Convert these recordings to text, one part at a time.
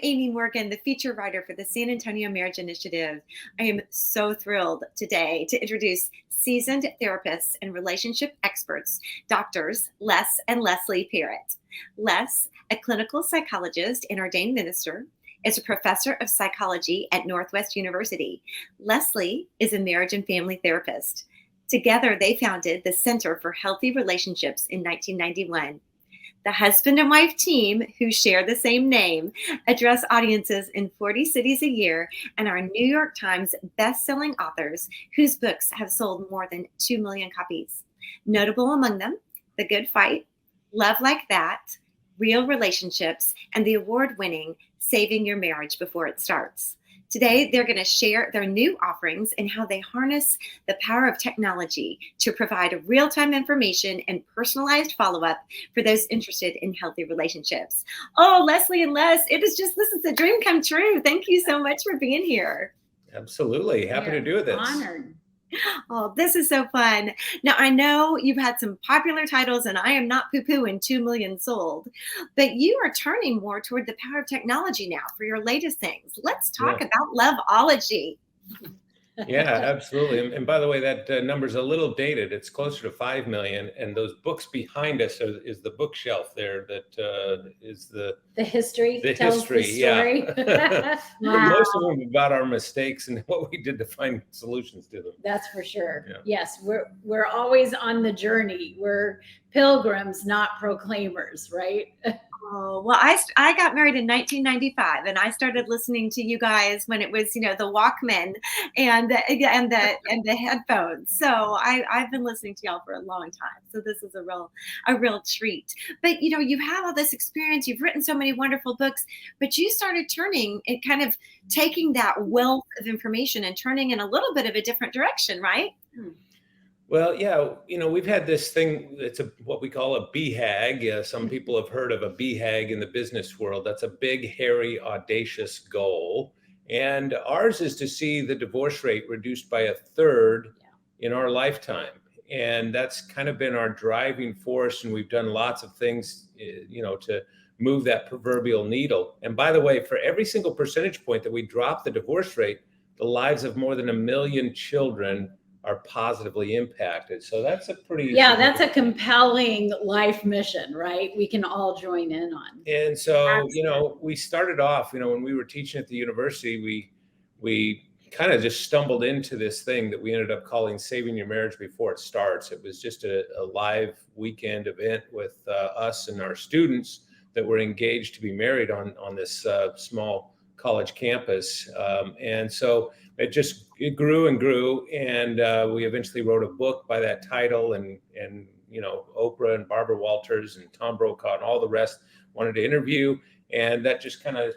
Amy Morgan, the feature writer for the San Antonio Marriage Initiative. I am so thrilled today to introduce seasoned therapists and relationship experts, doctors Les and Leslie Parrott. Les, a clinical psychologist and ordained minister, is a professor of psychology at Northwest University. Leslie is a marriage and family therapist. Together, they founded the Center for Healthy Relationships in 1991. The husband and wife team, who share the same name, address audiences in 40 cities a year and are New York Times best-selling authors whose books have sold more than 2 million copies. Notable among them, The Good Fight, Love Like That, Real Relationships, and the award-winning Saving Your Marriage Before It Starts. Today, they're going to share their new offerings and how they harness the power of technology to provide real-time information and personalized follow-up for those interested in healthy relationships. Oh, Leslie and Les, this is a dream come true. Thank you so much for being here. Absolutely. Happy to do this. Honored. Oh, this is so fun. Now, I know you've had some popular titles, and I am not poo-pooing 2 million sold, but you are turning more toward the power of technology now for your latest things. Let's talk about Loveology. Yeah, absolutely. And by the way, that number's a little dated. It's closer to 5 million. And those books behind us is the bookshelf there that is the history. The tells history, the story. yeah. Wow. Most of them about our mistakes and what we did to find solutions to them. That's for sure. Yeah. Yes, we're always on the journey. We're pilgrims, not proclaimers, right? Oh, well, I got married in 1995, and I started listening to you guys when it was, the Walkman and the headphones. So I've been listening to y'all for a long time. So this is a real treat. But you've had all this experience. You've written so many wonderful books, but you started turning and kind of taking that wealth of information and turning in a little bit of a different direction, right? Well, yeah, we've had this thing that's what we call a BHAG. Some people have heard of a BHAG in the business world. That's a big, hairy, audacious goal. And ours is to see the divorce rate reduced by 1/3 in our lifetime. And that's kind of been our driving force. And we've done lots of things, to move that proverbial needle. And by the way, for every single percentage point that we drop the divorce rate, the lives of more than 1 million children are positively impacted. So that's that's a compelling life mission, right? We can all join in on. And so, we started off, when we were teaching at the university, we kind of just stumbled into this thing that we ended up calling Saving Your Marriage Before It Starts. It was just a live weekend event with us and our students that were engaged to be married on this small college campus. And so it grew and grew. And we eventually wrote a book by that title, and Oprah and Barbara Walters and Tom Brokaw and all the rest wanted to interview. And that just kind of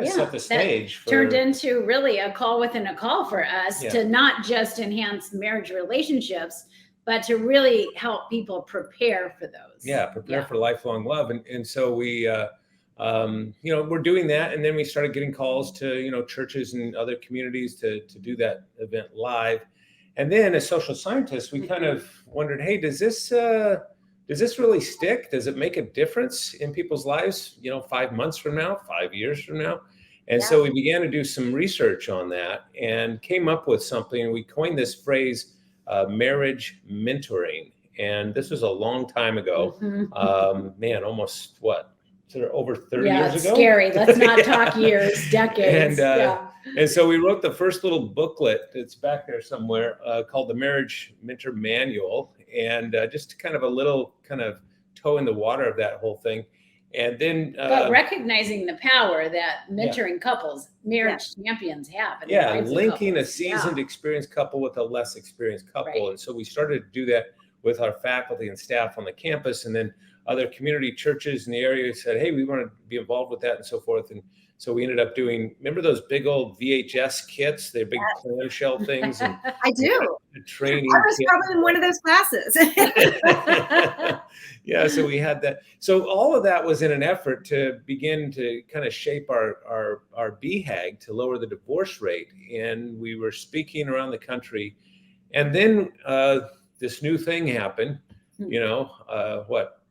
set the stage. Turned into really a call within a call for us to not just enhance marriage relationships, but to really help people prepare for those. Prepare for lifelong love. And so we, we're doing that. And then we started getting calls to, churches and other communities to do that event live. And then as social scientists, we kind of wondered, hey, does this really stick? Does it make a difference in people's lives, 5 months from now, 5 years from now? And so we began to do some research on that and came up with something. We coined this phrase, marriage mentoring. And this was a long time ago. Almost over 30 years ago? Yeah, it's scary. Let's not talk years, decades. And so we wrote the first little booklet that's back there somewhere called the Marriage Mentor Manual, and just kind of a little kind of toe in the water of that whole thing. And then but recognizing the power that mentoring couples, marriage champions have. Linking a seasoned experienced couple with a less experienced couple. Right. And so we started to do that with our faculty and staff on the campus, and then other community churches in the area said, hey, we want to be involved with that and so forth. And so we ended up doing, remember those big old VHS kits? They're big clamshell things. And I do. The training I was probably in one of those classes. So we had that. So all of that was in an effort to begin to kind of shape our BHAG to lower the divorce rate. And we were speaking around the country. And then this new thing happened,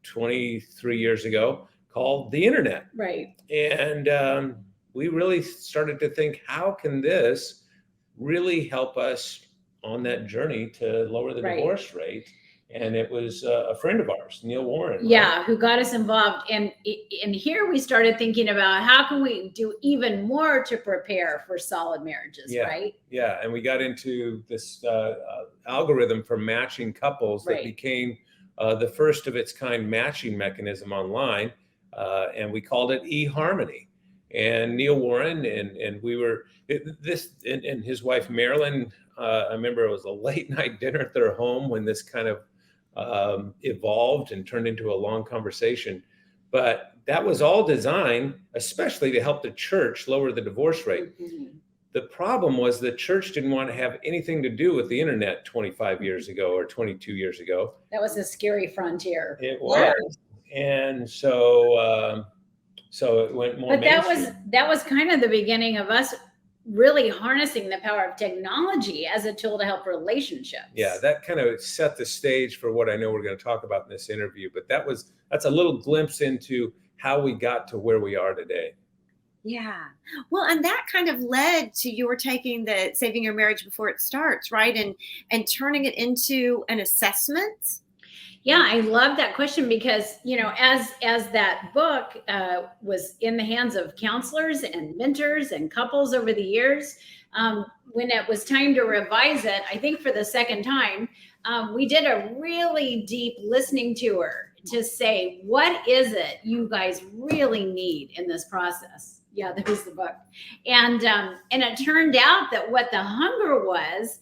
23 years ago, called the internet. Right. And we really started to think, how can this really help us on that journey to lower the divorce rate? And it was a friend of ours, Neil Warren. Yeah, right? who got us involved. And here we started thinking about how can we do even more to prepare for solid marriages, right? Yeah, and we got into this algorithm for matching couples that became the first of its kind matching mechanism online, and we called it eHarmony. And Neil Warren and we were and his wife Marilyn. I remember it was a late night dinner at their home when this kind of evolved and turned into a long conversation. But that was all designed, especially to help the church lower the divorce rate. The problem was the church didn't want to have anything to do with the internet 25 years ago or 22 years ago. That was a scary frontier. It was. And so it went more mainstream. But that was kind of the beginning of us really harnessing the power of technology as a tool to help relationships. Yeah, that kind of set the stage for what I know we're going to talk about in this interview. But that's a little glimpse into how we got to where we are today. Yeah. Well, and that kind of led to your taking the Saving Your Marriage Before It Starts, right? And turning it into an assessment. Yeah, I love that question because, as that book was in the hands of counselors and mentors and couples over the years, when it was time to revise it, I think for the second time, we did a really deep listening tour to say, what is it you guys really need in this process? Yeah, there's the book. And it turned out that what the hunger was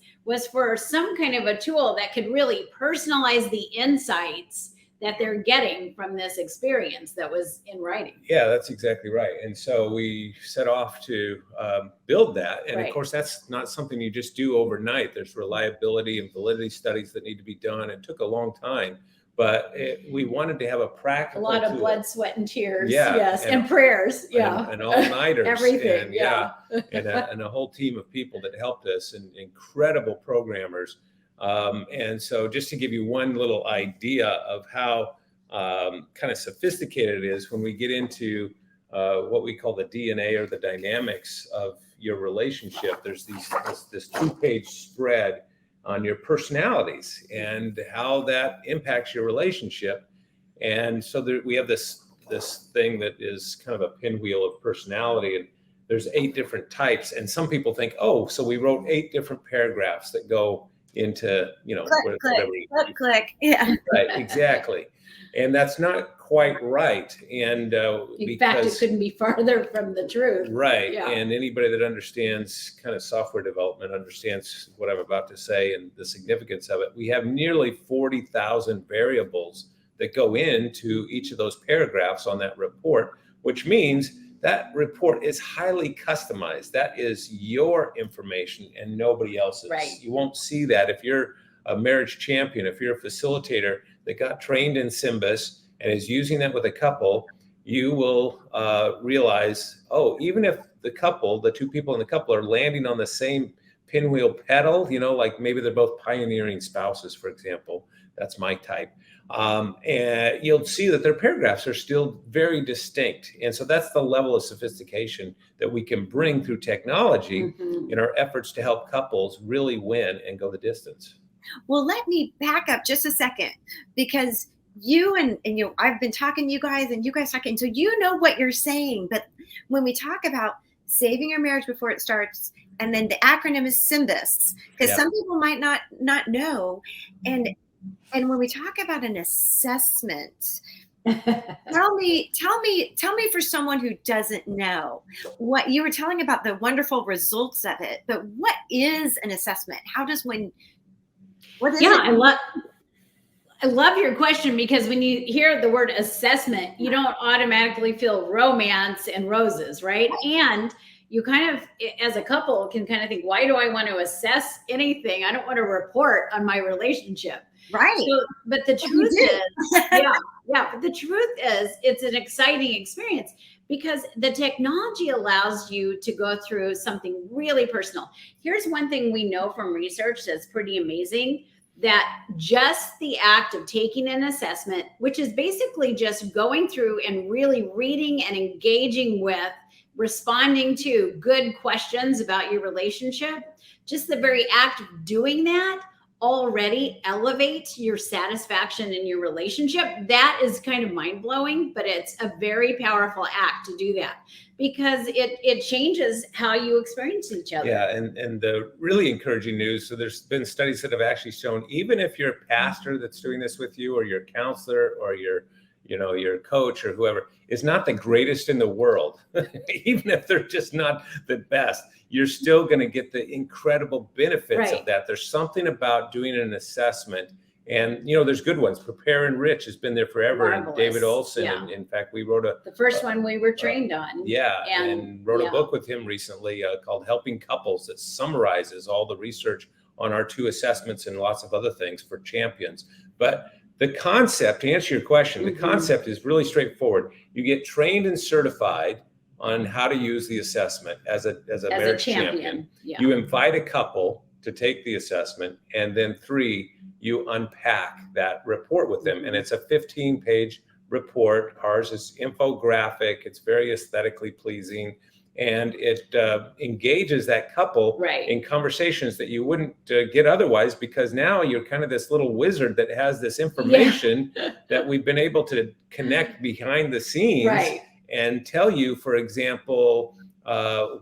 for some kind of a tool that could really personalize the insights that they're getting from this experience that was in writing. Yeah, that's exactly right. And so we set off to build that. And of course, that's not something you just do overnight. There's reliability and validity studies that need to be done. It took a long time. But we wanted to have a practical lot of tool. Blood, sweat, and tears. Yeah, Yes, and prayers. Yeah, and all-nighters. Everything. And a whole team of people that helped us, and incredible programmers. And so, just to give you one little idea of how kind of sophisticated it is, when we get into what we call the DNA or the dynamics of your relationship, there's this 2-page spread on your personalities and how that impacts your relationship. And so we have this thing that is kind of a pinwheel of personality, and there's 8 different types. And some people think, oh, so we wrote 8 different paragraphs that go into, click. Yeah. Right, exactly. And that's not quite right. And in fact, it couldn't be farther from the truth. Right. Yeah. And anybody that understands kind of software development understands what I'm about to say and the significance of it. We have nearly 40,000 variables that go into each of those paragraphs on that report, which means that report is highly customized. That is your information and nobody else's. Right. You won't see that if you're a marriage champion, if you're a facilitator that got trained in SYMBIS and is using that with a couple, you will realize, oh, even if the 2 people in the couple are landing on the same pinwheel pedal, like maybe they're both pioneering spouses, for example, that's my type. And you'll see that their paragraphs are still very distinct. And so that's the level of sophistication that we can bring through technology in our efforts to help couples really win and go the distance. Well, let me back up just a second, because you and I've been talking to you guys and you guys talking, so you know what you're saying. But when we talk about saving your marriage before it starts, and then the acronym is SYMBIS, because some people might not know. And when we talk about an assessment, tell me for someone who doesn't know, what you were telling about the wonderful results of it, but what is an assessment? What is it? I love your question, because when you hear the word assessment, you don't automatically feel romance and roses, right? And you kind of, as a couple, can kind of think, why do I want to assess anything? I don't want to report on my relationship. Right. So, but the truth is, but the truth is, it's an exciting experience because the technology allows you to go through something really personal. Here's one thing we know from research that's pretty amazing, that just the act of taking an assessment, which is basically just going through and really reading and engaging with responding to good questions about your relationship, just the very act of doing that already elevates your satisfaction in your relationship. That is kind of mind-blowing, but it's a very powerful act to do that, because it changes how you experience each other. Yeah, and the really encouraging news, so there's been studies that have actually shown, even if you're a pastor that's doing this with you, or your counselor, or your coach, or whoever is not the greatest in the world, even if they're just not the best, you're still going to get the incredible benefits of that. There's something about doing an assessment, and there's good ones. Prepare and Rich has been there forever. Marvelous. And David Olson, Yeah. and in fact, we wrote the first one we were trained on. and wrote a book with him recently called Helping Couples, that summarizes all the research on our 2 assessments and lots of other things for champions. But the concept, to answer your question, the concept is really straightforward. You get trained and certified on how to use the assessment as a marriage champion. Yeah. You invite a couple to take the assessment, and then 3, you unpack that report with them. And it's a 15-page report. Ours is infographic. It's very aesthetically pleasing. And it engages that couple in conversations that you wouldn't get otherwise, because now you're kind of this little wizard that has this information that we've been able to connect behind the scenes and tell you, for example,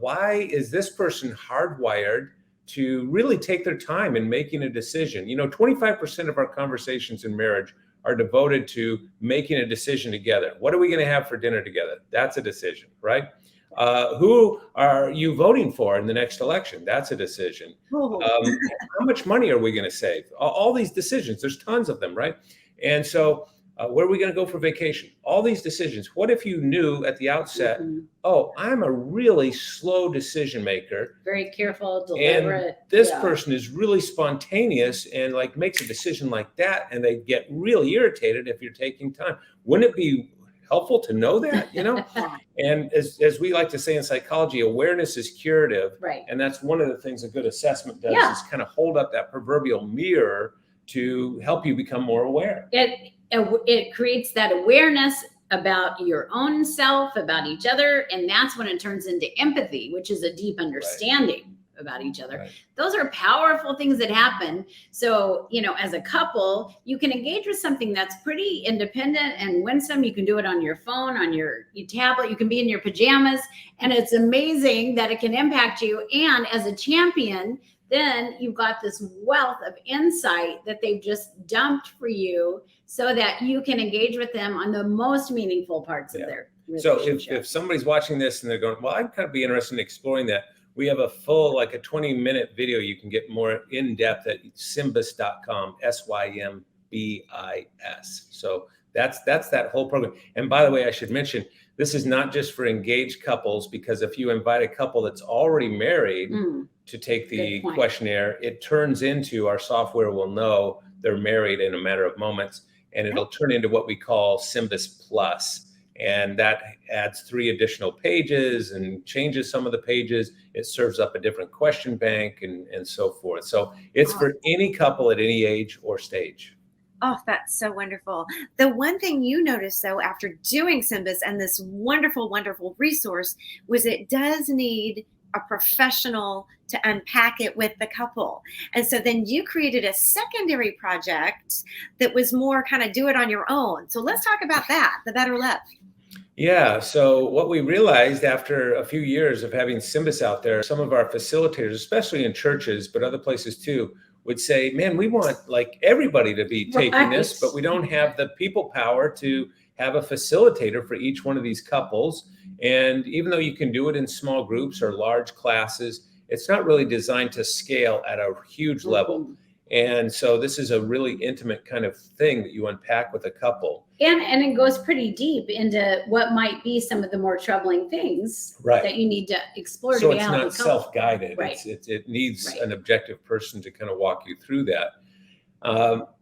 why is this person hardwired to really take their time in making a decision? 25% of our conversations in marriage are devoted to making a decision together. What are we going to have for dinner together? That's a decision, right? Who are you voting for in the next election? That's a decision. How much money are we going to save? All these decisions, there's tons of them, right? And so where are we going to go for vacation? All these decisions. What if you knew at the outset, oh, I'm a really slow decision maker. Very careful, deliberate. And this person is really spontaneous and makes a decision like that, and they get really irritated if you're taking time. Wouldn't it be helpful to know that, And as we like to say in psychology, awareness is curative. Right. And that's one of the things a good assessment does, is kind of hold up that proverbial mirror to help you become more aware. It creates that awareness about your own self, about each other. And that's when it turns into empathy, which is a deep understanding about each other. Those are powerful things that happen. So, as a couple, you can engage with something that's pretty independent and winsome. You can do it on your phone, on your tablet. You can be in your pajamas, and it's amazing that it can impact you. And as a champion, then you've got this wealth of insight that they've just dumped for you, so that you can engage with them on the most meaningful parts of their relationship. So if somebody's watching this and they're going, well, I'd kind of be interested in exploring that, we have a full, a 20-minute video you can get more in-depth at symbis.com, SYMBIS. So that's that whole program. And by the way, I should mention, this is not just for engaged couples, because if you invite a couple that's already married to take the questionnaire, it turns into, our software will know they're married in a matter of moments, and it'll turn into what we call Symbis Plus. And that adds 3 additional pages and changes some of the pages. It serves up a different question bank and so forth. So it's for any couple at any age or stage. Oh, that's so wonderful. The one thing you noticed, though, after doing Symbis and this wonderful, wonderful resource, was it does need a professional to unpack it with the couple. And so then you created a secondary project that was more kind of do it on your own. So let's talk about that, the Better Love. Yeah. So what we realized after a few years of having Symbis out there, some of our facilitators, especially in churches, but other places too, would say, man, we want everybody to be taking this, but we don't have the people power to have a facilitator for each one of these couples. And even though you can do it in small groups or large classes, it's not really designed to scale at a huge level. And so this is a really intimate kind of thing that you unpack with a couple. And it goes pretty deep into what might be some of the more troubling things that you need to explore. So to it's not self-guided. Right. It needs an objective person to kind of walk you through that.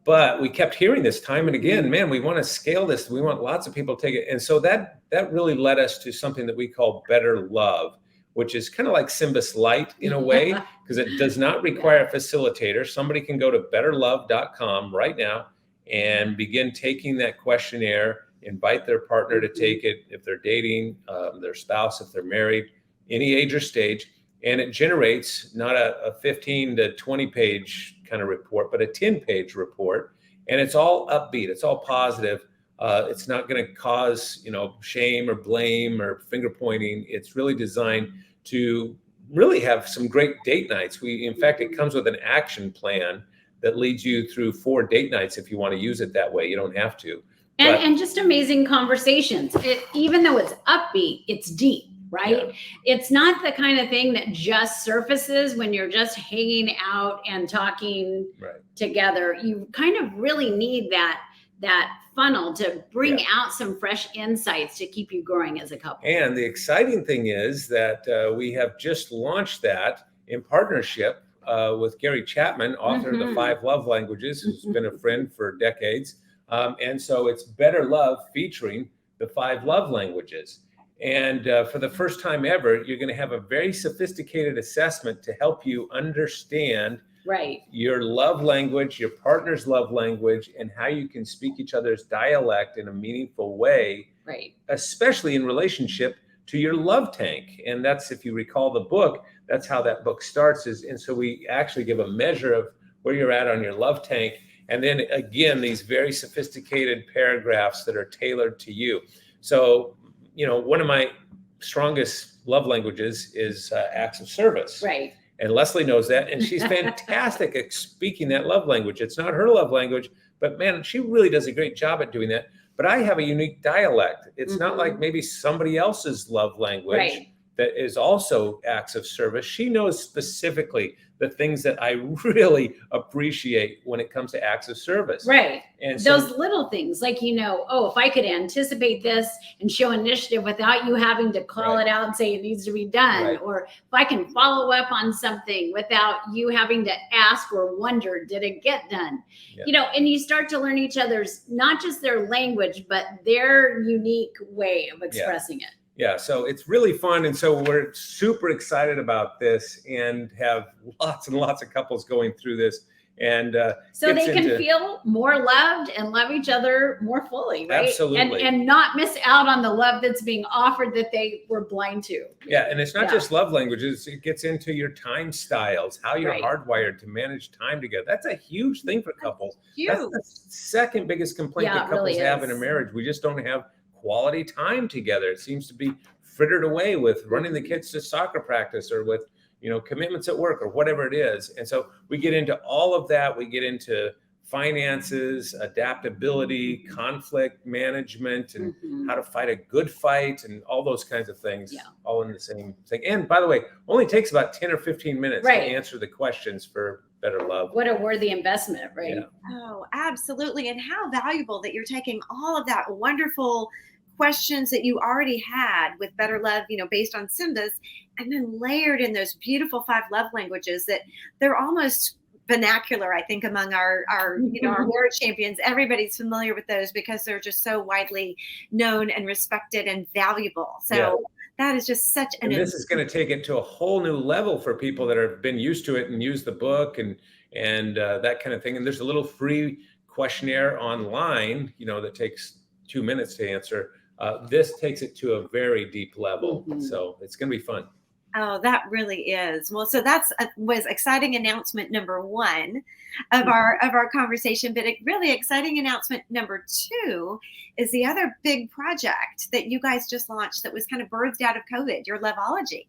But we kept hearing this time and again, man, we want to scale this. We want lots of people to take it. And so that really led us to something that we call Better Love, which is kind of like Symbis Light in a way, because it does not require a facilitator. Somebody can go to betterlove.com right now and begin taking that questionnaire. invite their partner to take it if they're dating, their spouse, if they're married, any age or stage. And it generates not a 15 to 20 page kind of report, but a 10-page report. And it's all upbeat. It's all positive. It's not going to cause, shame or blame or finger pointing. It's really designed to really have some great date nights. In fact, it comes with an action plan that leads you through 4 date nights if you want to use it that way. You don't have to. And just amazing conversations. Even though it's upbeat, it's deep, right? Yeah. It's not the kind of thing that just surfaces when you're just hanging out and talking together. You kind of really need that funnel to bring out some fresh insights to keep you growing as a couple. And the exciting thing is that we have just launched that in partnership with Gary Chapman, author of The 5 Love Languages, who's been a friend for decades. And so it's Better Love featuring the 5 love languages. And for the first time ever, you're going to have a very sophisticated assessment to help you understand your love language, your partner's love language, and how you can speak each other's dialect in a meaningful way, especially in relationship to your love tank. And that's, if you recall the book, that's how that book starts. And so we actually give a measure of where you're at on your love tank. And then again, these very sophisticated paragraphs that are tailored to you. So, one of my strongest love languages is acts of service. And Leslie knows that, and she's fantastic at speaking that love language. It's not her love language, but man, she really does a great job at doing that. But I have a unique dialect. It's not like maybe somebody else's love language that is also acts of service. She knows specifically the things that I really appreciate when it comes to acts of service. And so, those little things like, if I could anticipate this and show initiative without you having to call it out and say it needs to be done, or if I can follow up on something without you having to ask or wonder, did it get done? And you start to learn each other's, not just their language, but their unique way of expressing it. Yeah, so it's really fun. And so we're super excited about this and have lots and lots of couples going through this. And so they can feel more loved and love each other more fully, right? Absolutely. And not miss out on the love that's being offered that they were blind to. Yeah, and it's not just love languages. It gets into your time styles, how you're hardwired to manage time together. That's a huge thing for couples. That's the second biggest complaint that couples have in a marriage. We just don't have quality time together. It seems to be frittered away with running the kids to soccer practice or with, commitments at work or whatever it is. And so we get into all of that. We get into finances, adaptability, conflict management, and how to fight a good fight and all those kinds of things, all in the same thing. And by the way, only takes about 10 or 15 minutes to answer the questions for Better Love. What a worthy investment, right? Oh, absolutely. And how valuable that you're taking all of that wonderful questions that you already had with Better Love, based on SYMBIS, and then layered in those beautiful 5 love languages that they're almost vernacular, I think, among our our marriage champions. Everybody's familiar with those because they're just so widely known and respected and valuable. So that is just such an. And this is going to take it to a whole new level for people that have been used to it and use the book and that kind of thing. And there's a little free questionnaire online, that takes 2 minutes to answer. This takes it to a very deep level. So it's going to be fun. Oh, that really is. Well, so that's was exciting announcement number 1 of our conversation, but a really exciting announcement number 2 is the other big project that you guys just launched that was kind of birthed out of COVID, your Loveology.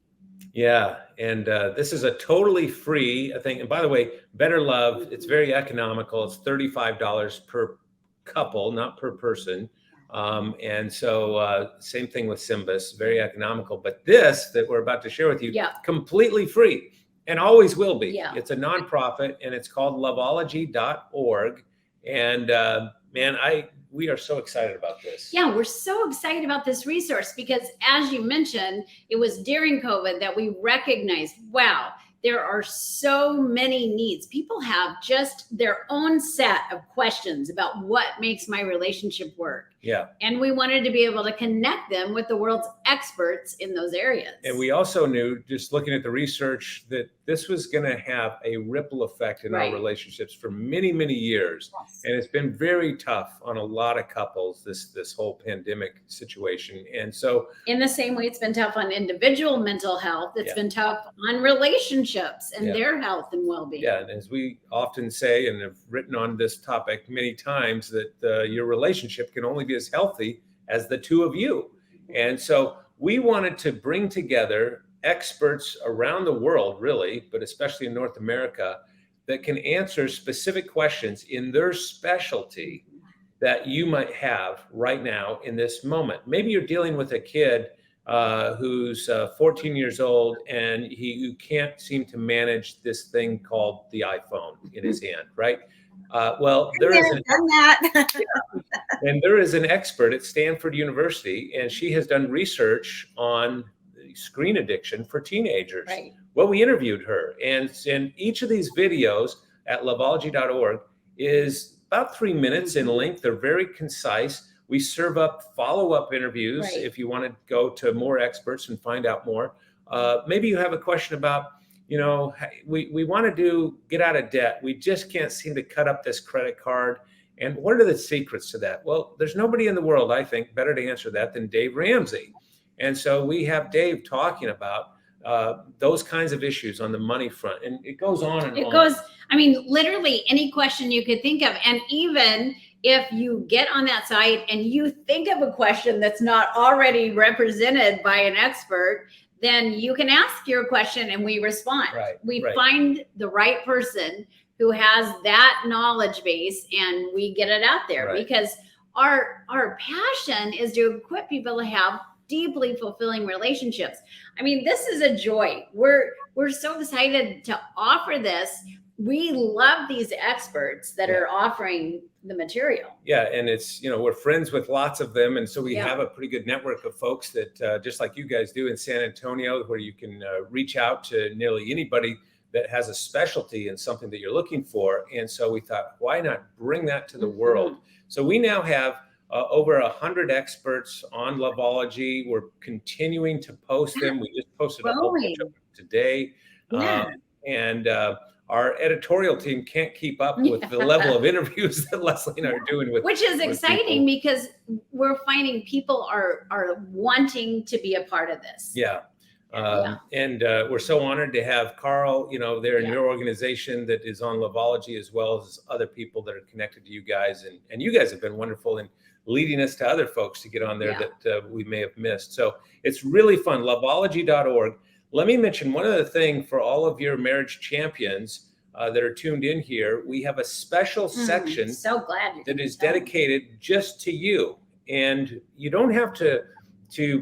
Yeah, and this is a totally free thing. And by the way, Better Love, it's very economical. It's $35 per couple, not per person. And so same thing with SYMBIS, very economical. But this that we're about to share with you, completely free and always will be. It's a nonprofit and it's called loveology.org. And we are so excited about this. Yeah, we're so excited about this resource because, as you mentioned, it was during COVID that we recognized, wow, there are so many needs. People have just their own set of questions about what makes my relationship work. Yeah. And we wanted to be able to connect them with the world's experts in those areas. And we also knew, just looking at the research, that this was going to have a ripple effect in our relationships for many, many years. Yes. And it's been very tough on a lot of couples, this whole pandemic situation. And so, in the same way it's been tough on individual mental health, it's been tough on relationships and their health and well-being. Yeah, and as we often say, and have written on this topic many times, that your relationship can only be as healthy as the two of you. And so we wanted to bring together experts around the world, really, but especially in North America, that can answer specific questions in their specialty that you might have right now in this moment. Maybe you're dealing with a kid who's 14 years old, and who can't seem to manage this thing called the iPhone in his hand, right? Well, there is an expert at Stanford University, and she has done research on screen addiction for teenagers. Right. Well, we interviewed her, and each of these videos at loveology.org is about 3 minutes in length. They're very concise. We serve up follow-up interviews if you want to go to more experts and find out more. Maybe you have a question about, we want to get out of debt. We just can't seem to cut up this credit card. And what are the secrets to that? Well, there's nobody in the world, I think, better to answer that than Dave Ramsey. And so we have Dave talking about those kinds of issues on the money front. And it goes on and on. It goes, literally any question you could think of. And even if you get on that site and you think of a question that's not already represented by an expert, then you can ask your question and we respond. We find the right person who has that knowledge base and we get it out there because our passion is to equip people to have deeply fulfilling relationships. This is a joy. We're so excited to offer this. We love these experts that are offering the material. Yeah, and it's, we're friends with lots of them. And so we have a pretty good network of folks that, just like you guys do in San Antonio, where you can reach out to nearly anybody that has a specialty in something that you're looking for. And so we thought, why not bring that to the world? So we now have over 100 experts on Loveology. We're continuing to post them. We just posted a whole bunch of them today. And our editorial team can't keep up with the level of interviews that Leslie and I are doing with. Which is exciting because we're finding people are wanting to be a part of this. And we're so honored to have Carl, there in your organization that is on Loveology, as well as other people that are connected to you guys. And you guys have been wonderful in leading us to other folks to get on there that we may have missed. So it's really fun. Loveology.org. Let me mention one other thing for all of your marriage champions that are tuned in here. We have a special section that is dedicated just to you. And you don't have to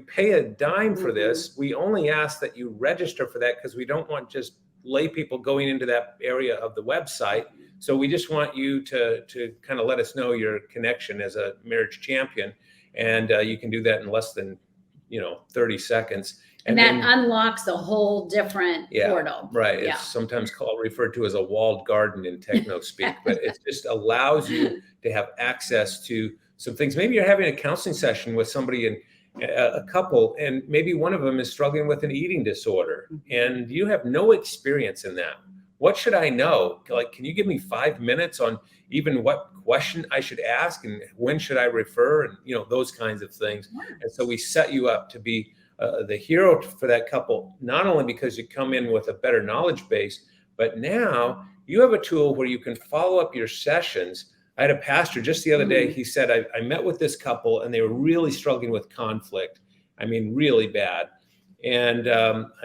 pay a dime for this. We only ask that you register for that because we don't want just lay people going into that area of the website. So we just want you to kind of let us know your connection as a marriage champion. And you can do that in less than 30 seconds. And that unlocks a whole different portal. Right. It's sometimes referred to as a walled garden in techno speak, but it just allows you to have access to some things. Maybe you're having a counseling session with somebody in a couple, and maybe one of them is struggling with an eating disorder, and you have no experience in that. What should I know? Like, can you give me 5 minutes on even what question I should ask and when should I refer, and those kinds of things. And so we set you up to be the hero for that couple, not only because you come in with a better knowledge base, but now you have a tool where you can follow up your sessions. I had a pastor just the other day. He said, I met with this couple and they were really struggling with conflict. Really bad. And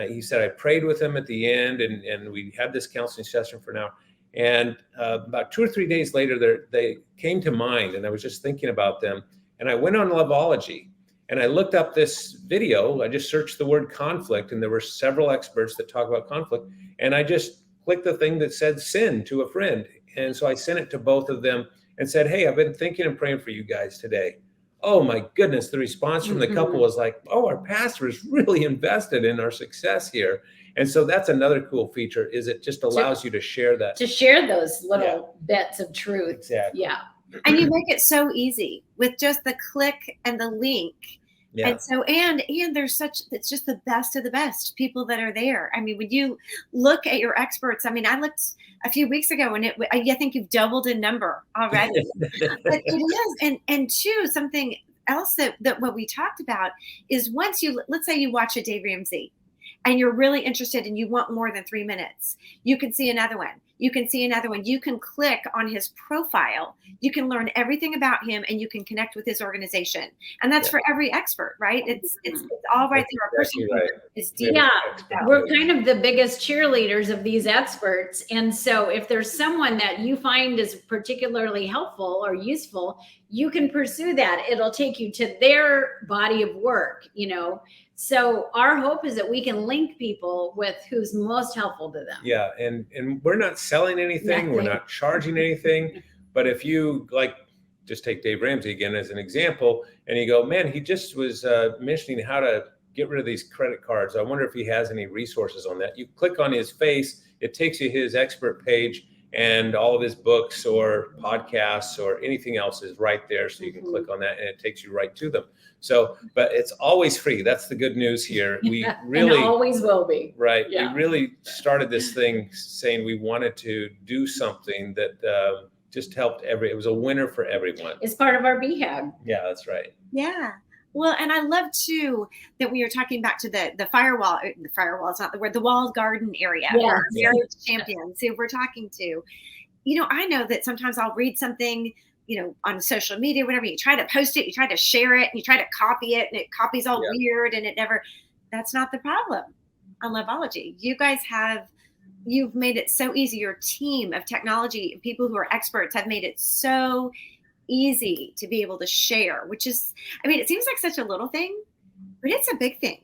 he said, I prayed with them at the end, and we had this counseling session for an hour. And about 2 or 3 days later, they came to mind, and I was just thinking about them. And I went on Loveology and I looked up this video. I just searched the word conflict, and there were several experts that talk about conflict. And I just clicked the thing that said send to a friend. And so I sent it to both of them and said, hey, I've been thinking and praying for you guys today. Oh my goodness. The response from the couple was like, oh, our pastor is really invested in our success here. And so that's another cool feature, is it just allows you to share that. To share those little bits of truth. Exactly. Yeah. And you make it so easy with just the click and the link. Yeah. And so, and it's just the best of the best people that are there. I mean, when you look at your experts, I mean, I looked a few weeks ago and I think you've doubled in number already. But it is. And two, something else that what we talked about is let's say you watch a Dave Ramsey and you're really interested and you want more than 3 minutes, you can see another one. You can see another one. You can click on his profile. You can learn everything about him and you can connect with his organization. And that's for every expert, right? It's all right there. A person is deep. Yeah, we're kind of the biggest cheerleaders of these experts. And so if there's someone that you find is particularly helpful or useful, you can pursue that. It'll take you to their body of work, So our hope is that we can link people with who's most helpful to them. Yeah. And we're not selling anything. We're not charging anything. But if you just take Dave Ramsey again as an example, and you go, man, he just was mentioning how to get rid of these credit cards. I wonder if he has any resources on that. You click on his face, it takes you his expert page, and all of his books or podcasts or anything else is right there. So you can click on that and it takes you right to them. So, but it's always free. That's the good news here. We really and always will be. Right. Yeah. We really started this thing saying we wanted to do something that just helped it was a winner for everyone. It's part of our BHAG. Yeah, that's right. Yeah. Well, and I love too that we are talking back to the firewall. The firewall is not the word. The walled garden area. Or marriage champions who we're talking to. I know that sometimes I'll read something, on social media, whatever. You try to post it, you try to share it, and you try to copy it, and it copies all weird, and it never. That's not the problem on Loveology. You guys you've made it so easy. Your team of technology people who are experts have made it so easy to be able to share, which is, it seems like such a little thing, but it's a big thing.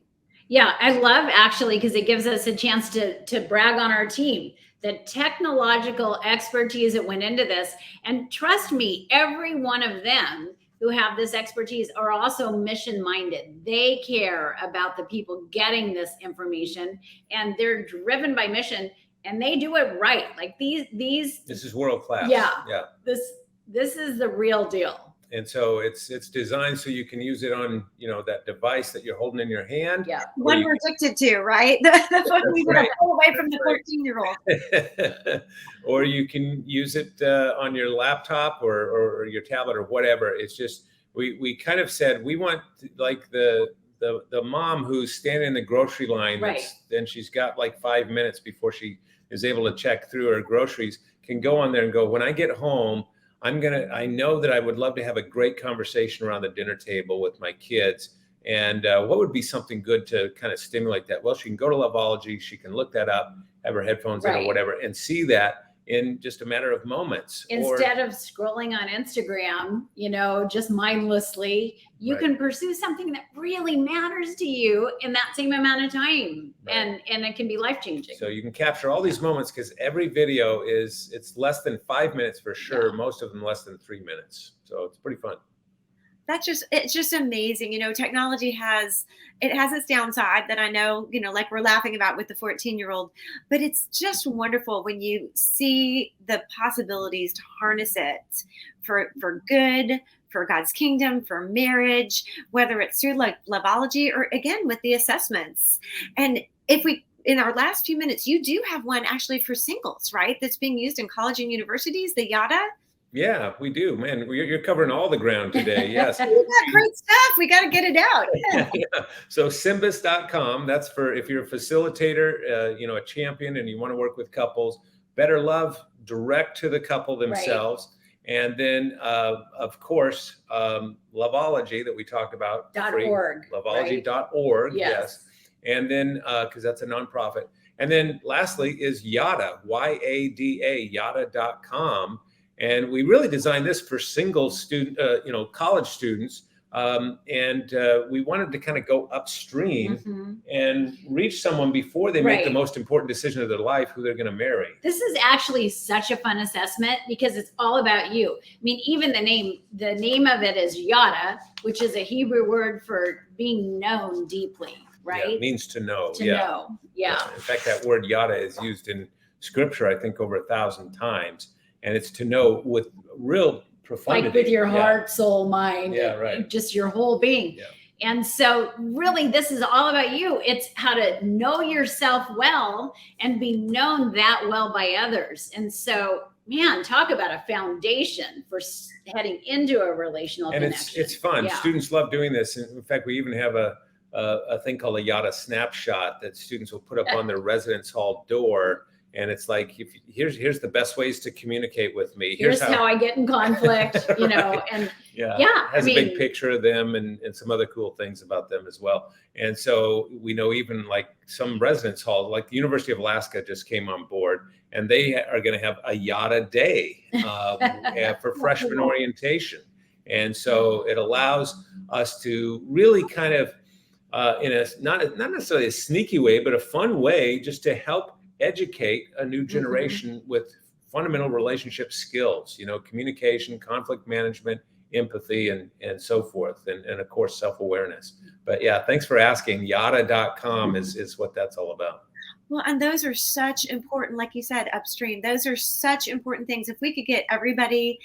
Yeah, I love actually, because it gives us a chance to brag on our team, the technological expertise that went into this. And trust me, every one of them who have this expertise are also mission minded. They care about the people getting this information, and they're driven by mission, and they do it right. Like these. This is world class. Yeah. This is the real deal. And so it's designed so you can use it on, that device that you're holding in your hand. Yeah. One we're addicted to, right? The one we want to pull away from the 14-year-old. Or you can use it on your laptop or your tablet or whatever. It's just, we kind of said, we want like the mom who's standing in the grocery line. Right. Then she's got like 5 minutes before she is able to check through her groceries, can go on there and go, when I get home, I know that I would love to have a great conversation around the dinner table with my kids. And what would be something good to kind of stimulate that? Well, she can go to Loveology. She can look that up, have her headphones in or whatever, and see that in just a matter of moments. Instead of scrolling on Instagram, just mindlessly, you can pursue something that really matters to you in that same amount of time. And it can be life-changing. So you can capture all these moments, because every video it's less than 5 minutes for sure. Yeah. Most of them less than 3 minutes. So it's pretty fun. It's just amazing. Technology has its downside that I know, like we're laughing about with the 14-year-old, but it's just wonderful when you see the possibilities to harness it for good, for God's kingdom, for marriage, whether it's through like Loveology or again with the assessments. And in our last few minutes, you do have one actually for singles, right? That's being used in college and universities, the Yada. Yeah, we do, man. You're covering all the ground today. Yes. We got great stuff. We got to get it out. Yeah. So Symbis.com, that's for if you're a facilitator, a champion, and you want to work with couples. Better Love, direct to the couple themselves. Right. And then, of course, Loveology that we talked about. .org. Loveology.org. Right? Yes. And then, because that's a nonprofit. And then lastly is Yada, YADA, yada.com. And we really designed this for single student, college students. And we wanted to kind of go upstream and reach someone before they make the most important decision of their life, who they're going to marry. This is actually such a fun assessment because it's all about you. I mean, even the name of it is Yada, which is a Hebrew word for being known deeply, right? Yeah, it means to know. To know. Yeah. In fact, that word Yada is used in scripture, I think, over 1,000 times. And it's to know with real profundity. Like with your Yeah. heart, soul, mind, Yeah, and right. just your whole being. Yeah. And so really this is all about you. It's how to know yourself well and be known that well by others. And so, man, talk about a foundation for heading into a relational And connection. it's fun. Yeah. Students love doing this. In fact, we even have a thing called a Yada snapshot that students will put up on their residence hall door. And it's like, here's the best ways to communicate with me. Here's how I get in conflict, you know, Right. and Yeah. yeah, It has a big picture of them and some other cool things about them as well. And so we know even like some residence halls, like the University of Alaska just came on board, and they are going to have a Yada day for freshman orientation. And so it allows us to really kind of, in a not necessarily a sneaky way, but a fun way, just to help educate a new generation with fundamental relationship skills, you know, communication, conflict management, empathy, and so forth. And of course, self-awareness. But yeah, thanks for asking. Yada.com is what that's all about. Well, and those are such important, like you said, upstream. Those are such important things. If we could get everybody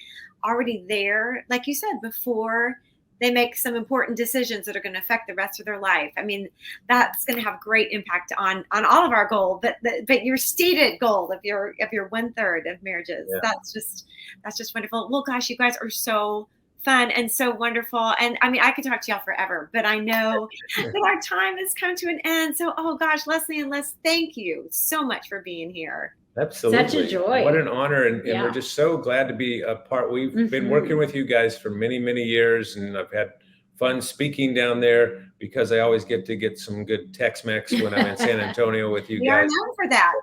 already there, like you said, before they make some important decisions that are going to affect the rest of their life. I mean, that's going to have great impact on all of our goal, but your stated goal of your 1/3 of marriages. Yeah. That's just wonderful. Well, gosh, you guys are so fun and so wonderful. And I mean, I could talk to y'all forever, but I know that our time has come to an end. So, oh gosh, Leslie and Les, thank you so much for being here. Absolutely. Such a joy. What an honor. And Yeah. we're just so glad to be a part. We've been working with you guys for many, many years, and I've had fun speaking down there because I always get some good Tex-Mex when I'm in San Antonio with you We are guys. known for that.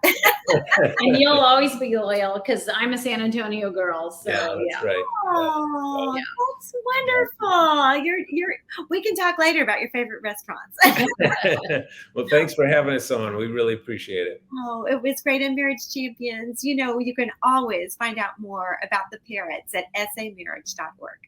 and you'll always be loyal because I'm a San Antonio girl. So Yeah, that's right. Oh, Yeah. that's wonderful. We can talk later about your favorite restaurants. Well, thanks for having us on. We really appreciate it. Oh, it was great. And Marriage Champions, you know, you can always find out more about the Parrotts at samarriage.org.